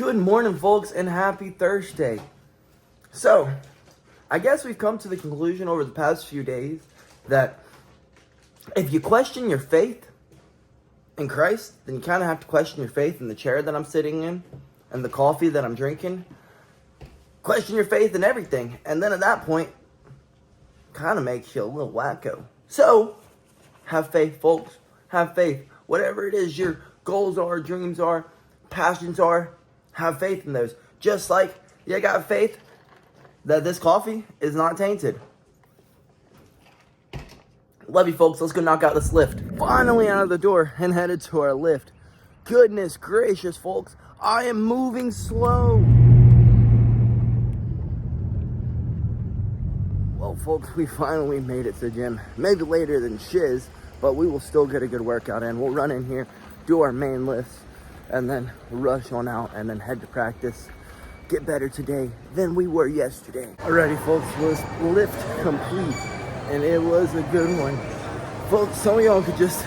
Good morning, folks, and happy Thursday. So, I guess we've come to the conclusion over the past few days that if you question your faith in Christ, then you kind of have to question your faith in the chair that I'm sitting in and the coffee that I'm drinking. Question your faith in everything. And then at that point, kind of makes you a little wacko. So, have faith, folks. Have faith. Whatever it is your goals are, dreams are, passions are, have faith in those. Just like you got faith that this coffee is not tainted. Love you, folks. Let's go knock out this lift. Finally out of the door and headed to our lift. Goodness gracious, folks. I am moving slow. Well, folks, we finally made it to the gym. Maybe later than shiz, but we will still get a good workout in. We'll run in here, do our main lifts, and then rush on out and then head to practice. Get better today than we were yesterday. Alrighty, folks, was lift complete, and it was a good one. Folks, some of y'all could just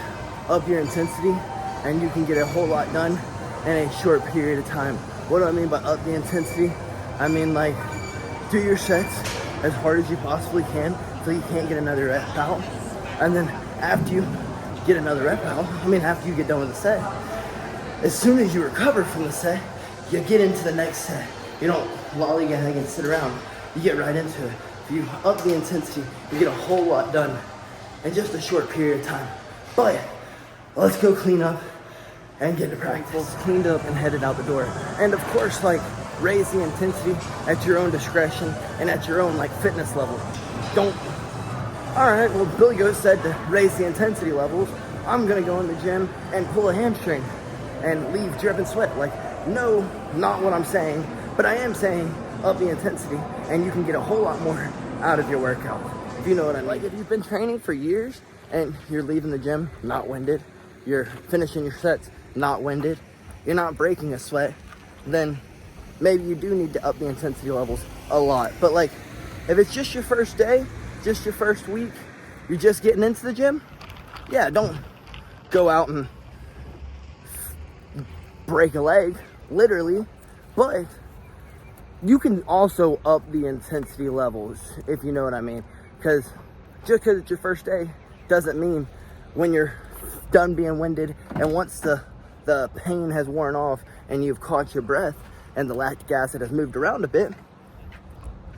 up your intensity and you can get a whole lot done in a short period of time. What do I mean by up the intensity? I mean, like, do your sets as hard as you possibly can so you can't get another rep out. And then after you get another rep out, after you get done with the set, as soon as you recover from the set, you get into the next set. You don't lollygag and sit around. You get right into it. If you up the intensity, you get a whole lot done in just a short period of time. But let's go clean up and get to practice. Cleaned up and headed out the door. And of course, raise the intensity at your own discretion and at your own fitness level. Don't. All right, well, BillyGoat said to raise the intensity levels. I'm gonna go in the gym and pull a hamstring and leave dripping sweat. No, not what I'm saying, but I am saying up the intensity and you can get a whole lot more out of your workout. If you know what I mean. If you've been training for years and you're leaving the gym not winded, you're finishing your sets not winded, you're not breaking a sweat, then maybe you do need to up the intensity levels a lot. But if it's just your first day, just your first week, you're just getting into the gym, yeah, don't go out and break a leg, literally, but you can also up the intensity levels, if you know what I mean. Because just because it's your first day doesn't mean when you're done being winded and once the pain has worn off and you've caught your breath and the lactic acid has moved around a bit,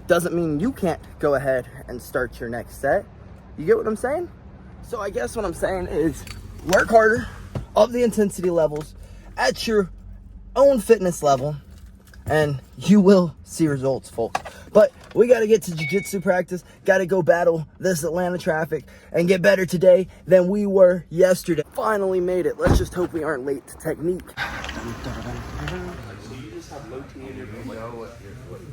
doesn't mean you can't go ahead and start your next set. You get what I'm saying? So I guess what I'm saying is work harder, up the intensity levels at your own fitness level, and you will see results, folks. But we got to get to jiu-jitsu practice, got to go battle this Atlanta traffic and get better today than we were yesterday. Finally made it. Let's just hope we aren't late to technique.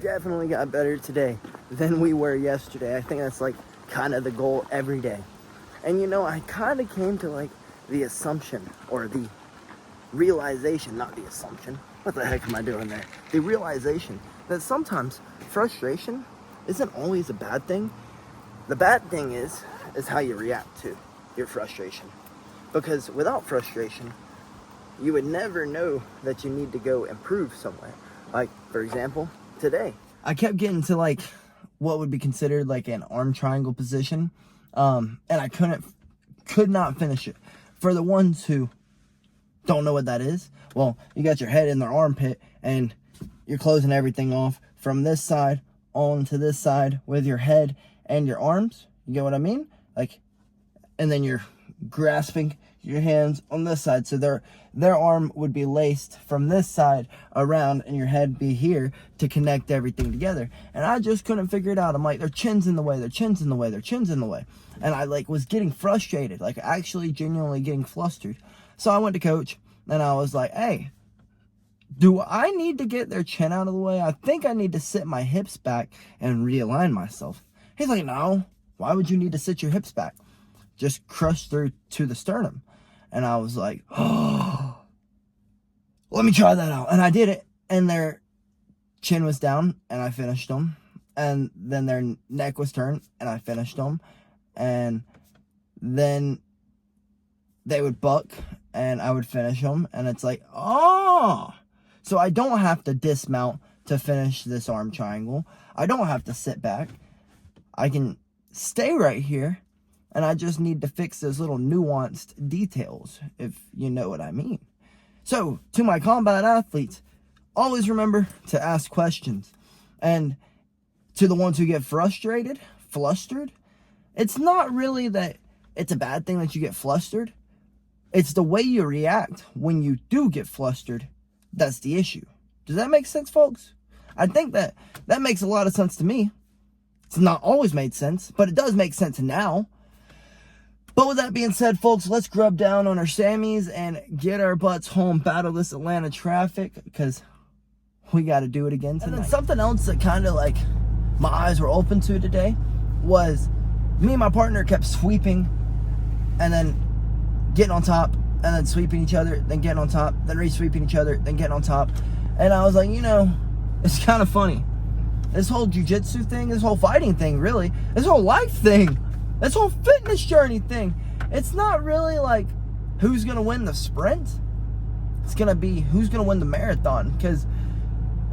Definitely got better today than we were yesterday. I think that's kind of the goal every day. And I kind of came to the assumption or the realization, not the assumption. What the heck am I doing there? The realization that sometimes frustration isn't always a bad thing. The bad thing is how you react to your frustration. Because without frustration, you would never know that you need to go improve somewhere. For example, today, I kept getting to what would be considered an arm triangle position. And I could not finish it. For the ones who don't know what that is, well, you got your head in their armpit and you're closing everything off from this side on to this side with your head and your arms. You get what I mean? And then you're grasping your hands on this side. So their arm would be laced from this side around and your head be here to connect everything together. And I just couldn't figure it out. I'm their chin's in the way, their chin's in the way, their chin's in the way. And I was getting frustrated, actually genuinely getting flustered. So I went to coach and I was like, hey, do I need to get their chin out of the way? I think I need to sit my hips back and realign myself. He's like, no, why would you need to sit your hips back? Just crush through to the sternum. And I was like, oh, let me try that out. And I did it. And their chin was down and I finished them. And then their neck was turned and I finished them. And then they would buck and I would finish them. And it's like, oh, So I don't have to dismount to finish this arm triangle. I don't have to sit back. I can stay right here, and I just need to fix those little nuanced details, if you know what I mean. So, to my combat athletes, always remember to ask questions. And to the ones who get flustered, it's not really that it's a bad thing that you get flustered. It's the way you react when you do get flustered that's the issue. Does that make sense, folks? I think that makes a lot of sense to me. It's not always made sense, but it does make sense now. But with that being said, folks, let's grub down on our Sammies and get our butts home, battle this Atlanta traffic, because we got to do it again tonight. And then something else that kind of like my eyes were open to today was me and my partner kept sweeping and then getting on top and then sweeping each other, then getting on top, then re-sweeping each other, then getting on top. And I was like, you know, it's kind of funny. This whole jiu-jitsu thing, this whole fighting thing, really, this whole life thing, this whole fitness journey thing, it's not really like who's going to win the sprint. It's going to be who's going to win the marathon. Because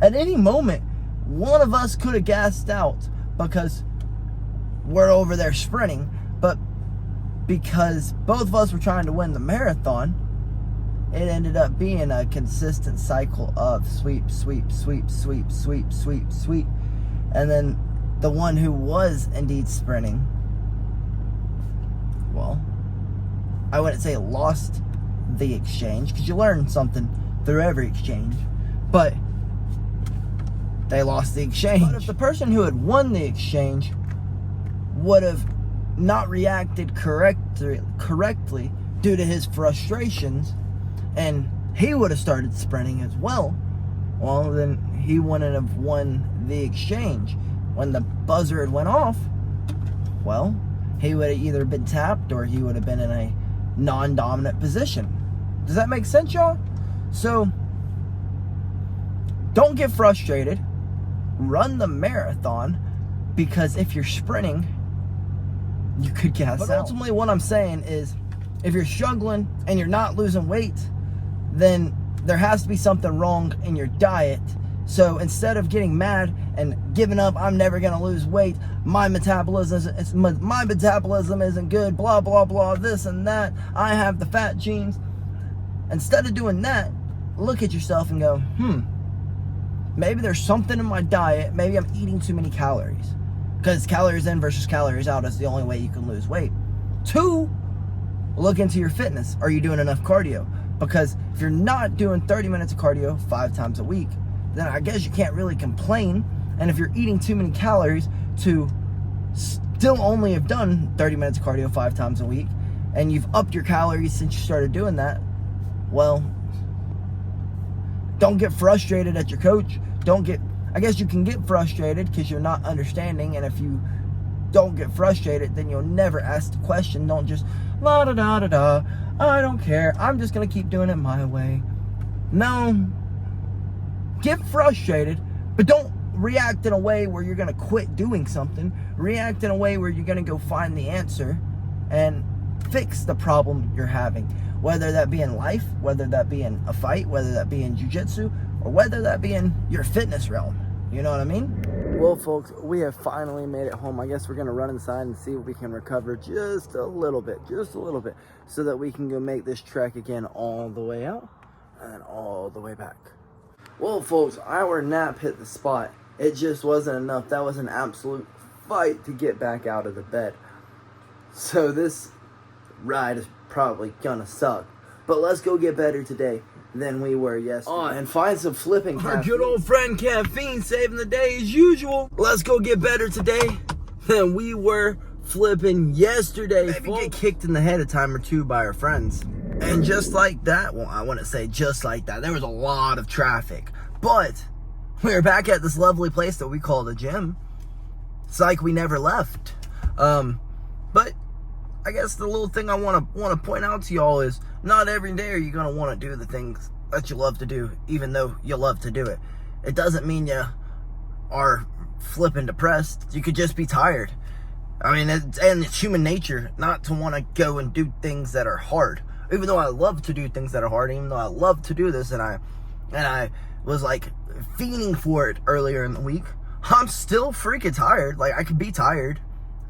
at any moment, one of us could have gassed out because we're over there sprinting. But because both of us were trying to win the marathon, it ended up being a consistent cycle of sweep, sweep, sweep, sweep, sweep, sweep, sweep. And then the one who was indeed sprinting, well, I wouldn't say lost the exchange, because you learn something through every exchange, but they lost the exchange. But if the person who had won the exchange would have not reacted correctly due to his frustrations, and he would have started sprinting as well, then he wouldn't have won the exchange. When the buzzer had went off, well, he would have either been tapped or he would have been in a non-dominant position. Does that make sense, y'all? So, don't get frustrated. Run the marathon, because if you're sprinting, you could gas out. But ultimately, what I'm saying is, if you're struggling and you're not losing weight, then there has to be something wrong in your diet. So instead of getting mad and giving up, I'm never going to lose weight, my metabolism isn't good, blah, blah, blah, this and that, I have the fat genes. Instead of doing that, look at yourself and go, maybe there's something in my diet, maybe I'm eating too many calories. Because calories in versus calories out is the only way you can lose weight. 2, look into your fitness. Are you doing enough cardio? Because if you're not doing 30 minutes of cardio 5 times a week, then I guess you can't really complain. And if you're eating too many calories to still only have done 30 minutes of cardio 5 times a week, and you've upped your calories since you started doing that, well, don't get frustrated at your coach. I guess you can get frustrated because you're not understanding, and if you don't get frustrated, then you'll never ask the question. Don't just la da da da da. I don't care. I'm just gonna keep doing it my way. No. Get frustrated, but don't react in a way where you're gonna quit doing something. React in a way where you're gonna go find the answer and fix the problem you're having. Whether that be in life, whether that be in a fight, whether that be in jiu-jitsu, or whether that be in your fitness realm. You know what I mean? Well, folks, we have finally made it home. I guess we're going to run inside and see if we can recover just a little bit, so that we can go make this trek again all the way out and all the way back. Well, folks, our nap hit the spot. It just wasn't enough. That was an absolute fight to get back out of the bed. So this ride is probably gonna suck. But let's go get better today than we were yesterday. And find some flipping caffeine. Our good old friend Caffeine saving the day as usual. Let's go get better today than we were flipping yesterday. Maybe get kicked in the head a time or two by our friends. And just like that, well, I wouldn't say just like that. There was a lot of traffic. But we were back at this lovely place that we call the gym. It's like we never left. But I guess the little thing I want to point out to y'all is not every day are you going to want to do the things that you love to do, even though you love to do it. It doesn't mean you are flipping depressed. You could just be tired. I mean, it's human nature not to want to go and do things that are hard. Even though I love to do things that are hard, even though I love to do this, and I was like fiending for it earlier in the week, I'm still freaking tired. Like, I could be tired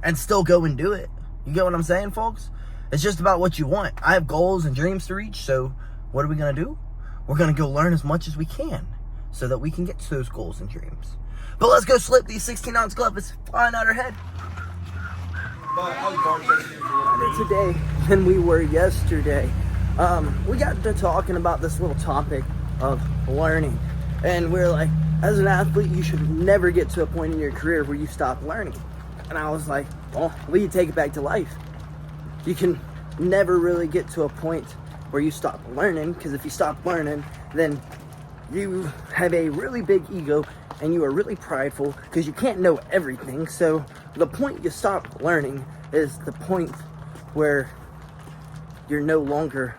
and still go and do it. You get what I'm saying, folks? It's just about what you want. I have goals and dreams to reach, so what are we going to do? We're going to go learn as much as we can so that we can get to those goals and dreams. But let's go slip these 16-ounce gloves flying out our head. Better today than we were yesterday. We got to talking about this little topic of learning. And we're like, as an athlete, you should never get to a point in your career where you stop learning. And I was like, well, we take it back to life. You can never really get to a point where you stop learning, because if you stop learning, then you have a really big ego and you are really prideful because you can't know everything. So the point you stop learning is the point where you're no longer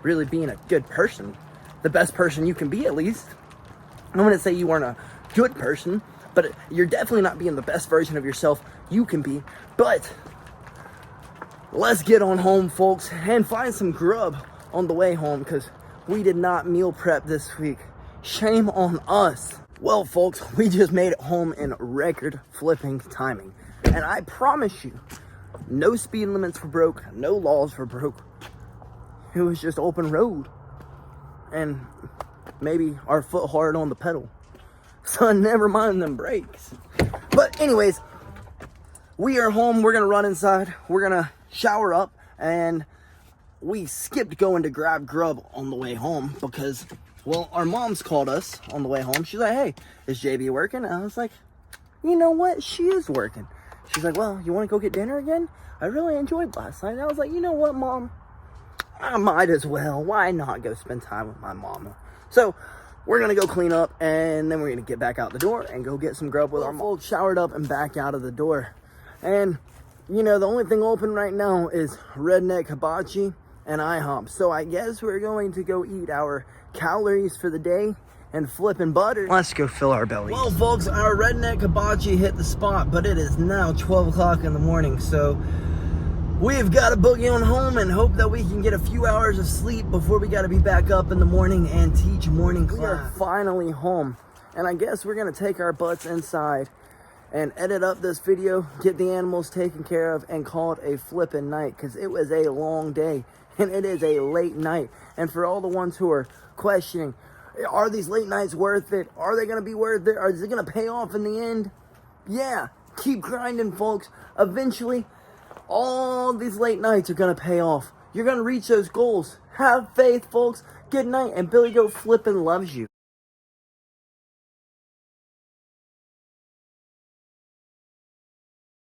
really being a good person, the best person you can be, at least. I'm going to say you aren't a good person, but you're definitely not being the best version of yourself you can be. But let's get on home, folks, and find some grub on the way home, because we did not meal prep this week. Shame on us. Well, folks, we just made it home in record flipping timing. And I promise you, no speed limits were broke, no laws were broke. It was just open road. And maybe our foot hard on the pedal. So never mind them brakes. But anyways, we are home. We're gonna run inside. We're gonna shower up, and we skipped going to grab grub on the way home because, well, our mom's called us on the way home. She's like, hey, is JB working? And I was like, you know what? She is working. She's like, well, you want to go get dinner again? I really enjoyed last night. And I was like, you know what, Mom? I might as well. Why not go spend time with my mama? So we're going to go clean up, and then we're going to get back out the door and go get some grub with our mom. Showered up and back out of the door. And, you know, the only thing open right now is Redneck Hibachi and IHOP. So I guess we're going to go eat our calories for the day and flipping butter. Let's go fill our bellies. Well, folks, our Redneck Hibachi hit the spot, but it is now 12 o'clock in the morning. So we've got to boogie on home and hope that we can get a few hours of sleep before we got to be back up in the morning and teach morning class. We are finally home, and I guess we're going to take our butts inside and edit up this video, get the animals taken care of, and call it a flipping night, because it was a long day and it is a late night. And for all the ones who are questioning, are these late nights worth it? Are they going to be worth it? Or is it going to pay off in the end? Yeah, keep grinding, folks. Eventually, all these late nights are going to pay off. You're going to reach those goals. Have faith, folks. Good night, and BillyGoat flipping loves you.